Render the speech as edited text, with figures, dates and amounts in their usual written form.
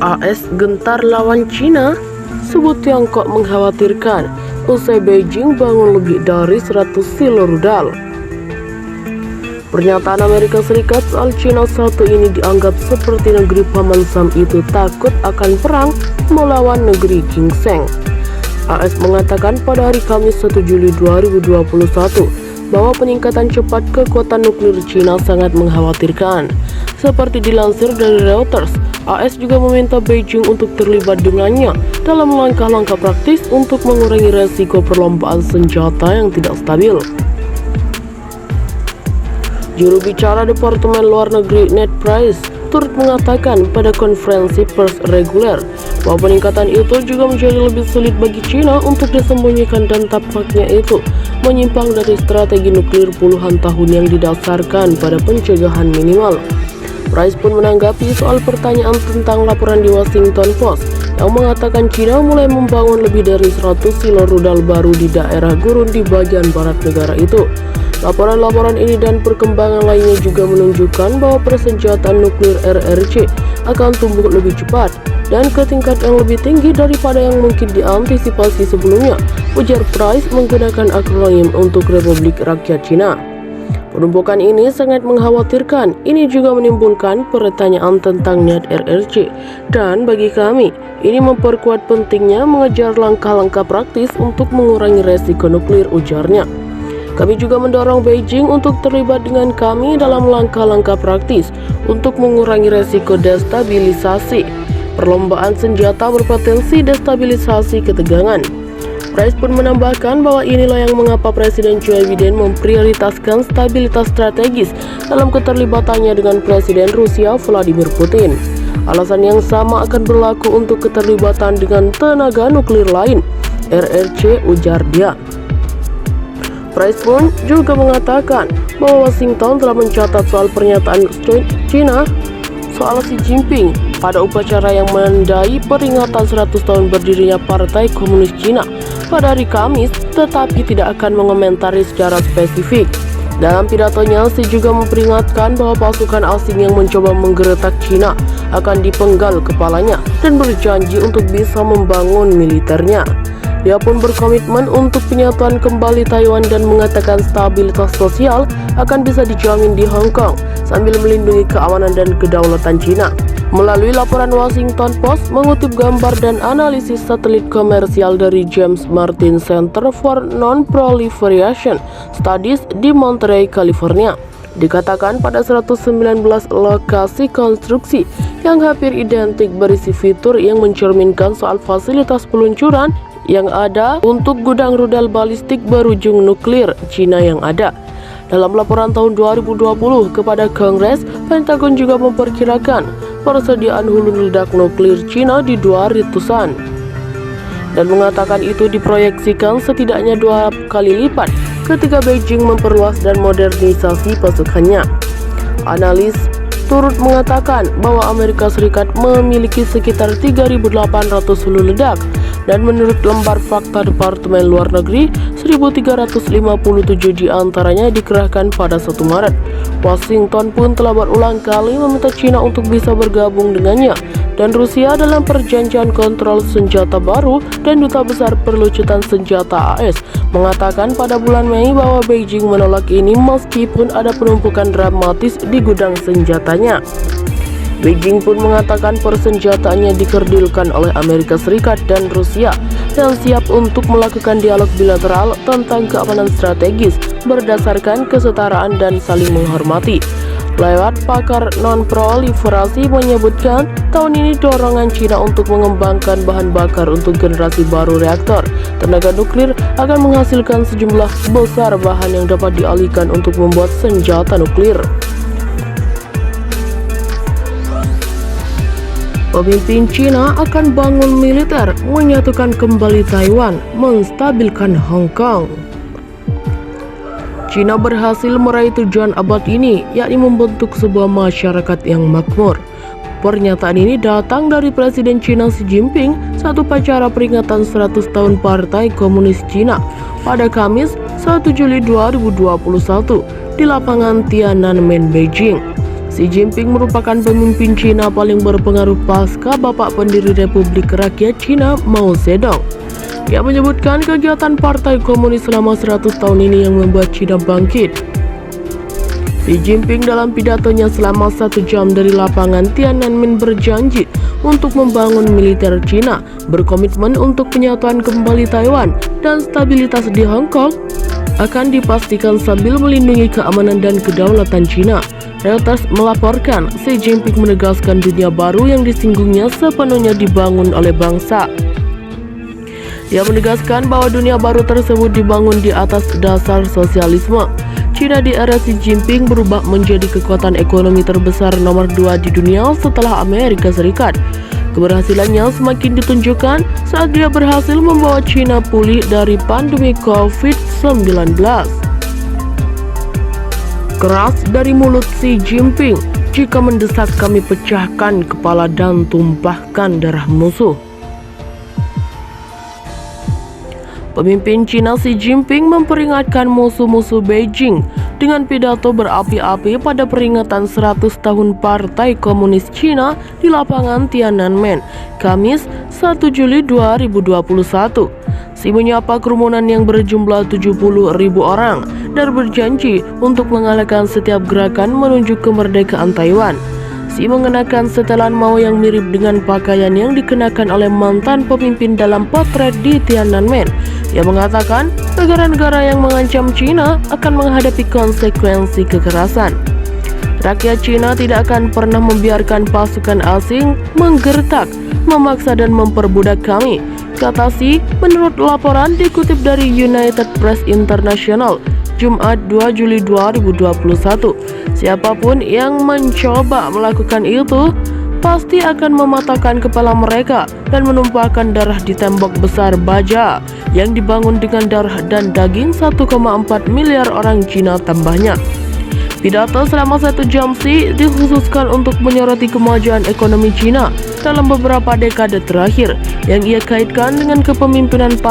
AS gentar lawan Cina, sebut Tiongkok mengkhawatirkan usai Beijing bangun lebih dari 100 silo rudal. Pernyataan Amerika Serikat soal Cina satu ini dianggap seperti negeri Paman Sam itu takut akan perang melawan negeri ginseng. AS mengatakan pada hari Kamis 1 Juli 2021 bahwa peningkatan cepat kekuatan nuklir Cina sangat mengkhawatirkan. Seperti dilansir dari Reuters, AS juga meminta Beijing untuk terlibat dengannya dalam langkah-langkah praktis untuk mengurangi resiko perlombaan senjata yang tidak stabil. Juru bicara Departemen Luar Negeri Ned Price turut mengatakan pada konferensi pers reguler bahwa peningkatan itu juga menjadi lebih sulit bagi Cina untuk disembunyikan dan tampaknya itu menyimpang dari strategi nuklir puluhan tahun yang didasarkan pada pencegahan minimal. Price pun menanggapi soal pertanyaan tentang laporan di Washington Post yang mengatakan Cina mulai membangun lebih dari 100 silo rudal baru di daerah gurun di bagian barat negara itu. Laporan-laporan ini dan perkembangan lainnya juga menunjukkan bahwa persenjataan nuklir RRC akan tumbuh lebih cepat dan ke tingkat yang lebih tinggi daripada yang mungkin diantisipasi sebelumnya, ujar Price menggunakan akronim untuk Republik Rakyat Cina. Penumpukan ini sangat mengkhawatirkan. Ini juga menimbulkan pertanyaan tentang niat RRC. Dan bagi kami, ini memperkuat pentingnya mengejar langkah-langkah praktis untuk mengurangi resiko nuklir, ujarnya. Kami juga mendorong Beijing untuk terlibat dengan kami dalam langkah-langkah praktis untuk mengurangi resiko destabilisasi. Perlombaan senjata berpotensi destabilisasi ketegangan. Price pun menambahkan bahwa inilah yang mengapa Presiden Joe Biden memprioritaskan stabilitas strategis dalam keterlibatannya dengan Presiden Rusia Vladimir Putin. Alasan yang sama akan berlaku untuk keterlibatan dengan tenaga nuklir lain, RRC, ujar dia. Price pun juga mengatakan bahwa Washington telah mencatat soal pernyataan Cina soal Xi Jinping pada upacara yang menandai peringatan 100 tahun berdirinya Partai Komunis Cina pada hari Kamis, tetapi tidak akan mengomentari secara spesifik. Dalam pidatonya, Xi juga memperingatkan bahwa pasukan asing yang mencoba menggeretak Cina akan dipenggal kepalanya dan berjanji untuk bisa membangun militernya. Dia pun berkomitmen untuk penyatuan kembali Taiwan dan mengatakan stabilitas sosial akan bisa dijamin di Hong Kong sambil melindungi keamanan dan kedaulatan Cina. Melalui laporan Washington Post mengutip gambar dan analisis satelit komersial dari James Martin Center for Non-Proliferation Studies di Monterey, California, dikatakan pada 119 lokasi konstruksi yang hampir identik berisi fitur yang mencerminkan soal fasilitas peluncuran yang ada untuk gudang rudal balistik berujung nuklir Cina yang ada. Dalam laporan tahun 2020 kepada Kongres, Pentagon juga memperkirakan persediaan hulu ledak nuklir Cina di 200-an dan mengatakan itu diproyeksikan setidaknya 2 kali lipat ketika Beijing memperluas dan modernisasi pasukannya. Analis turut mengatakan bahwa Amerika Serikat memiliki sekitar 3.800 hulu ledak dan menurut lembar fakta Departemen Luar Negeri, 1.357 diantaranya dikerahkan pada 1 Maret. Washington pun telah berulang kali meminta Cina untuk bisa bergabung dengannya dan Rusia dalam perjanjian kontrol senjata baru, dan Duta Besar Perlucutan Senjata AS mengatakan pada bulan Mei bahwa Beijing menolak ini meskipun ada penumpukan dramatis di gudang senjatanya. Beijing pun mengatakan persenjataannya dikerdilkan oleh Amerika Serikat dan Rusia dan siap untuk melakukan dialog bilateral tentang keamanan strategis berdasarkan kesetaraan dan saling menghormati. Lewat pakar non-proliferasi menyebutkan tahun ini dorongan Cina untuk mengembangkan bahan bakar untuk generasi baru reaktor tenaga nuklir akan menghasilkan sejumlah besar bahan yang dapat dialihkan untuk membuat senjata nuklir. Pemimpin Cina akan bangun militer, menyatukan kembali Taiwan, menstabilkan Hong Kong. Cina berhasil meraih tujuan abad ini, yakni membentuk sebuah masyarakat yang makmur. Pernyataan ini datang dari Presiden Cina Xi Jinping saat upacara peringatan 100 tahun Partai Komunis Cina pada Kamis 1 Juli 2021 di lapangan Tiananmen, Beijing. Xi Xi Jinping merupakan pemimpin Cina paling berpengaruh pasca Bapak Pendiri Republik Rakyat Cina Mao Zedong. Ia menyebutkan kegiatan Partai Komunis selama 100 tahun ini yang membuat Cina bangkit. Xi Jinping dalam pidatonya selama 1 jam dari lapangan Tiananmen berjanji untuk membangun militer Cina, berkomitmen untuk penyatuan kembali Taiwan dan stabilitas di Hong Kong akan dipastikan sambil melindungi keamanan dan kedaulatan Cina. Reuters melaporkan Xi Jinping menegaskan dunia baru yang disinggungnya sepenuhnya dibangun oleh bangsa. Ia menegaskan bahwa dunia baru tersebut dibangun di atas dasar sosialisme. Cina di era Xi Jinping berubah menjadi kekuatan ekonomi terbesar nomor 2 di dunia setelah Amerika Serikat. Keberhasilannya semakin ditunjukkan saat dia berhasil membawa Cina pulih dari pandemi COVID-19. Keras dari mulut Xi Jinping, "Jika mendesak kami pecahkan kepala dan tumpahkan darah musuh." Pemimpin Cina Xi Jinping memperingatkan musuh-musuh Beijing dengan pidato berapi-api pada peringatan 100 tahun Partai Komunis Cina di lapangan Tiananmen, Kamis 1 Juli 2021. Xi menyapa kerumunan yang berjumlah 70.000 orang dan berjanji untuk mengalahkan setiap gerakan menuju kemerdekaan Taiwan. Xi mengenakan setelan Mao yang mirip dengan pakaian yang dikenakan oleh mantan pemimpin dalam potret di Tiananmen. Ia mengatakan negara-negara yang mengancam Cina akan menghadapi konsekuensi kekerasan. Rakyat Cina tidak akan pernah membiarkan pasukan asing menggertak, memaksa dan memperbudak kami, kata Xi menurut laporan dikutip dari United Press International, Jumat 2 Juli 2021. Siapapun yang mencoba melakukan itu pasti akan mematahkan kepala mereka dan menumpahkan darah di tembok besar baja yang dibangun dengan darah dan daging 1,4 miliar orang Cina, tambahnya. Pidato selama 1 jam Xi dikhususkan untuk menyoroti kemajuan ekonomi Cina dalam beberapa dekade terakhir yang ia kaitkan dengan kepemimpinan para